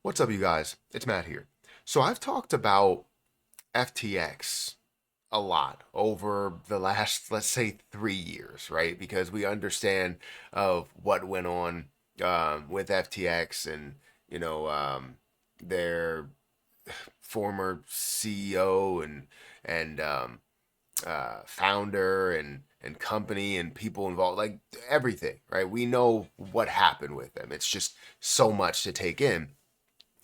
What's up, you guys? It's Matt here. So I've talked about FTX a lot over the last, let's say, 3 years, right? Because we understand of what went on with FTX and you know their former CEO and founder and company and people involved, like everything, right? We know what happened with them. It's just so much to take in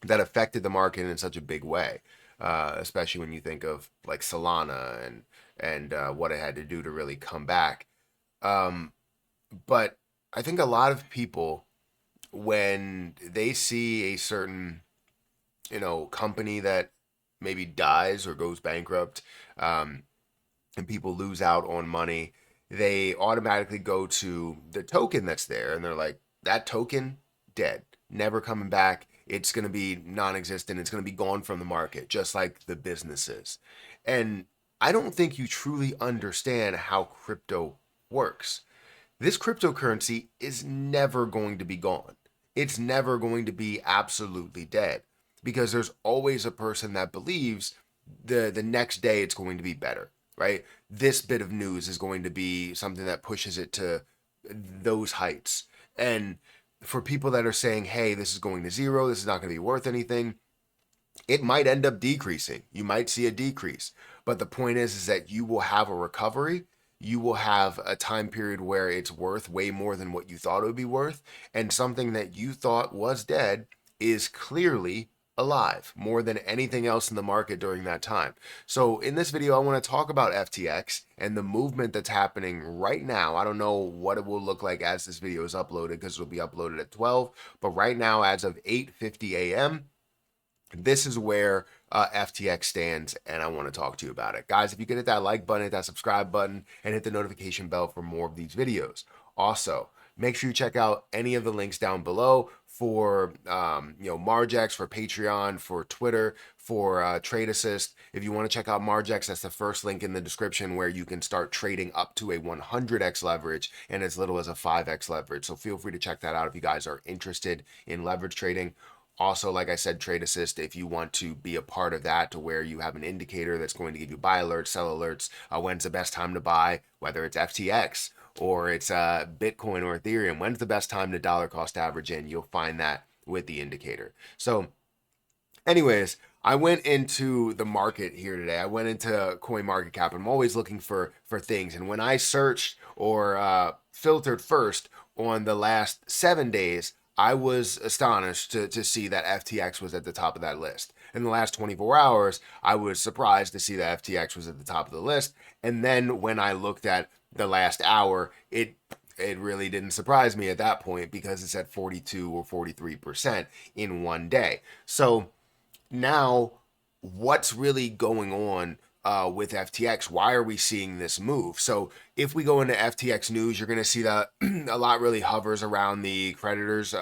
that affected the market in such a big way, especially when you think of like Solana and what it had to do to really come back. Um, but I think a lot of people, when they see a certain company that maybe dies or goes bankrupt, um, and people lose out on money, they automatically go to the token that's there and they're like, that token, dead, never coming back. It's going to be non existent. It's going to be gone from the market, just like the businesses. And I don't think you truly understand how crypto works. This cryptocurrency is never going to be gone. It's never going to be absolutely dead because there's always a person that believes the next day it's going to be better, right? This bit of news is going to be something that pushes it to those heights. And for people that are saying, hey, this is going to zero, this is not going to be worth anything, it might end up decreasing. You might see a decrease. But the point is that you will have a recovery. You will have a time period where it's worth way more than what you thought it would be worth. And something that you thought was dead is clearly alive more than anything else in the market during that time. So in this video, I want to talk about FTX and the movement that's happening right now. I don't know what it will look like as this video is uploaded because it'll be uploaded at 12, but right now as of 8:50 a.m., this is where FTX stands, and I want to talk to you about it. Guys, if you could hit that like button, hit that subscribe button, and hit the notification bell for more of these videos. Also, make sure you check out any of the links down below for Margex, for Patreon, for Twitter, for Trade Assist. If you want to check out Margex, that's the first link in the description where you can start trading up to a 100x leverage and as little as a 5x leverage. So feel free to check that out if you guys are interested in leverage trading. Also, like I said, Trade Assist, if you want to be a part of that to where you have an indicator that's going to give you buy alerts, sell alerts, when's the best time to buy, whether it's FTX or it's Bitcoin or Ethereum, when's the best time to dollar cost average in, you'll find that with the indicator. So anyways, I went into the market here today. I went into CoinMarketCap. I'm always looking for things. And when I searched or filtered first on the last 7 days, I was astonished to see that FTX was at the top of that list. In the last 24 hours, I was surprised to see that FTX was at the top of the list. And then when I looked at the last hour, it really didn't surprise me at that point because it's at 42 or 43% in one day. So now, what's really going on with FTX? Why are we seeing this move? So if we go into FTX news, you're going to see that a lot really hovers around the creditors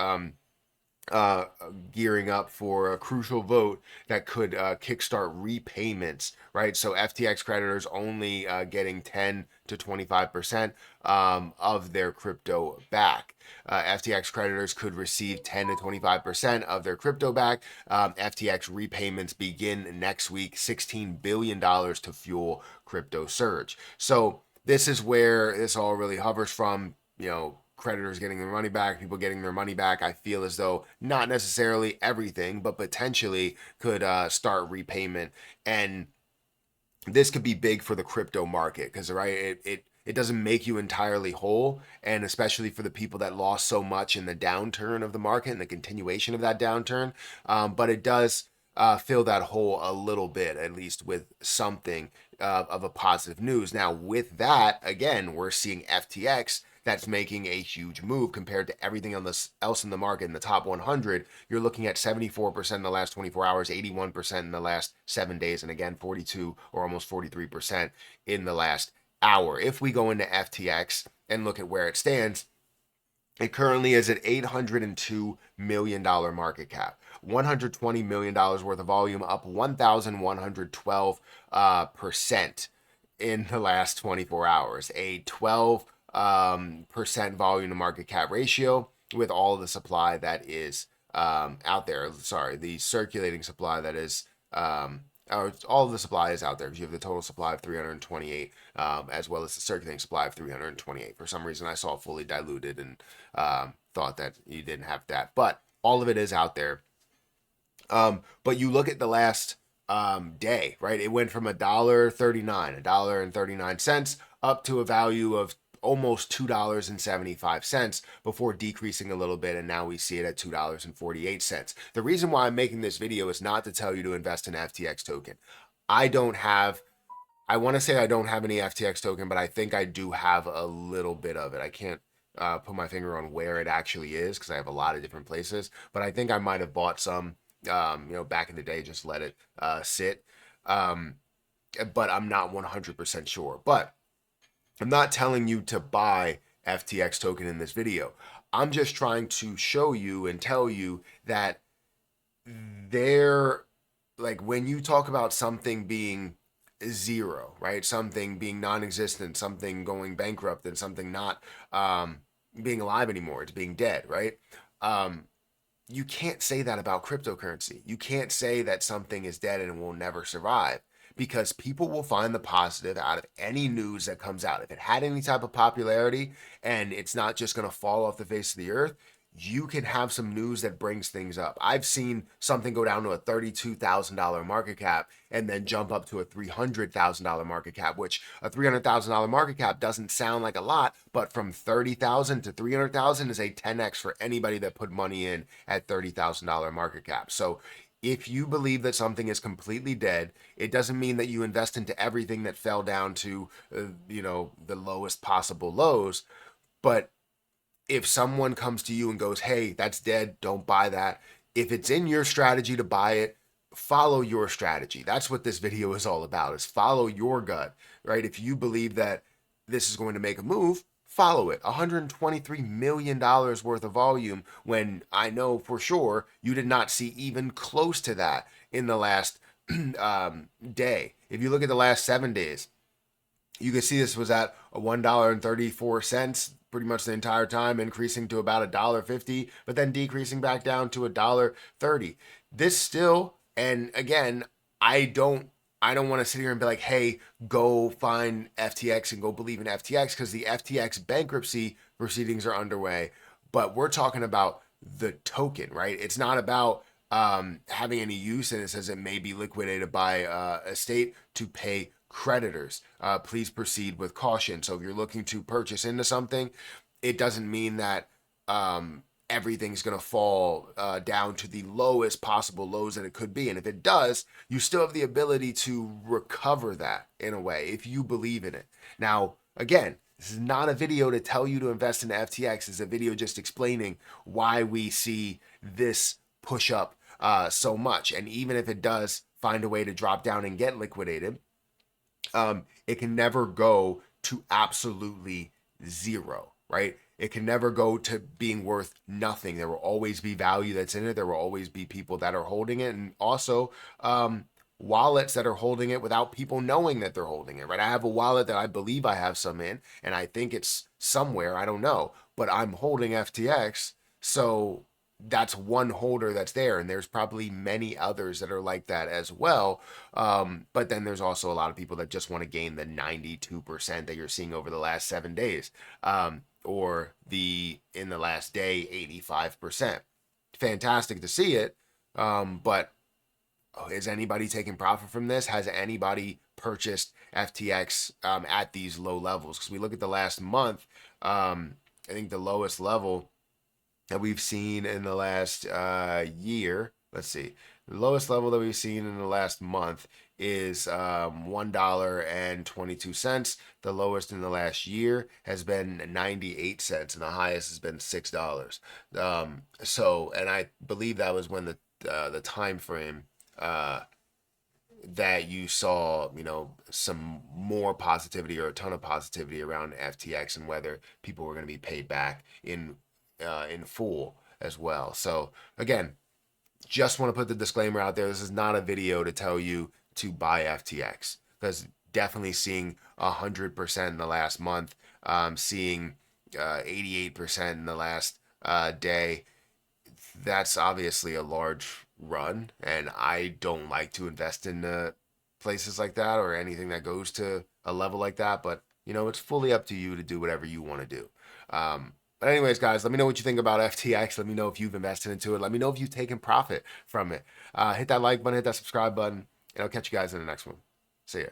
uh, gearing up for a crucial vote that could kickstart repayments, right? So FTX creditors only getting 10 to 25% of their crypto back. FTX creditors could receive 10 to 25% of their crypto back. FTX repayments begin next week, $16 billion to fuel crypto surge. So this is where this all really hovers from, creditors getting their money back, people getting their money back. I feel as though not necessarily everything, but potentially could start repayment. And this could be big for the crypto market because, right, it doesn't make you entirely whole. And especially for the people that lost so much in the downturn of the market and the continuation of that downturn. But it does fill that hole a little bit, at least with something of a positive news. Now, with that, again, we're seeing FTX that's making a huge move compared to everything else in the market. In the top 100, you're looking at 74% in the last 24 hours, 81% in the last 7 days, and again, 42 or almost 43% in the last hour. If we go into FTX and look at where it stands, it currently is at $802 million market cap, $120 million worth of volume, up 1,112% in the last 24 hours, a 12% volume to market cap ratio with all of the supply that is out there. Sorry, the circulating supply that is, or all of the supply is out there because you have the total supply of 328, as well as the circulating supply of 328. For some reason, I saw it fully diluted and thought that you didn't have that, but all of it is out there. But you look at the last day, right? It went from $1.39 up to a value of almost $2.75 before decreasing a little bit, and now we see it at $2.48. The reason why I'm making this video is not to tell you to invest in FTX token. I want to say I don't have any FTX token, but I think I do have a little bit of it. I can't put my finger on where it actually is because I have a lot of different places, but I think I might have bought some back in the day, just let it sit. But I'm not 100% sure. But I'm not telling you to buy FTX token in this video. I'm just trying to show you and tell you that when you talk about something being zero, right? Something being non-existent, something going bankrupt, and something not being alive anymore. It's being dead, right? You can't say that about cryptocurrency. You can't say that something is dead and will never survive, because people will find the positive out of any news that comes out. If it had any type of popularity and it's not just going to fall off the face of the earth, you can have some news that brings things up. I've seen something go down to a $32,000 market cap and then jump up to a $300,000 market cap, which a $300,000 market cap doesn't sound like a lot, but from 30,000 to 300,000 is a 10x for anybody that put money in at $30,000 market cap. So if you believe that something is completely dead, it doesn't mean that you invest into everything that fell down to, the lowest possible lows. But if someone comes to you and goes, hey, that's dead, don't buy that. If it's in your strategy to buy it, follow your strategy. That's what this video is all about, is follow your gut, right? If you believe that this is going to make a move, follow it. $123 million worth of volume, when I know for sure you did not see even close to that in the last day. If you look at the last 7 days, you can see this was at a $1.34 pretty much the entire time, increasing to about $1.50, but then decreasing back down to $1.30. This still, and again, I don't want to sit here and be like, hey, go find FTX and go believe in FTX, because the FTX bankruptcy proceedings are underway. But we're talking about the token, right? It's not about having any use, and it says it may be liquidated by a state to pay creditors. Please proceed with caution. So if you're looking to purchase into something, it doesn't mean that everything's going to fall down to the lowest possible lows that it could be. And if it does, you still have the ability to recover that in a way if you believe in it. Now, again, this is not a video to tell you to invest in FTX. It's a video just explaining why we see this push up so much. And even if it does find a way to drop down and get liquidated, it can never go to absolutely zero, right? It can never go to being worth nothing. There will always be value that's in it. There will always be people that are holding it, and also wallets that are holding it without people knowing that they're holding it, right? I have a wallet that I believe I have some in, and I think it's somewhere, I don't know, but I'm holding FTX, so that's one holder that's there, and there's probably many others that are like that as well. But then there's also a lot of people that just want to gain the 92% that you're seeing over the last 7 days, or in the last day 85%. Fantastic to see it, but is anybody taking profit from this? Has anybody purchased FTX at these low levels? Because we look at the last month, I think the lowest level that we've seen in the last year, let's see, the lowest level that we've seen in the last month is $1.22. The lowest in the last year has been 98 cents, and the highest has been $6. And I believe that was when the time frame that you saw, some more positivity or a ton of positivity around FTX and whether people were going to be paid back in full as well. So again, just want to put the disclaimer out there. This is not a video to tell you to buy FTX, because definitely seeing 100% in the last month, seeing 88% in the last day. that's obviously a large run, and I don't like to invest in places like that or anything that goes to a level like that. But it's fully up to you to do whatever you want to do. But anyways, guys, let me know what you think about FTX. Let me know if you've invested into it. Let me know if you've taken profit from it. Hit that like button, hit that subscribe button, and I'll catch you guys in the next one. See ya.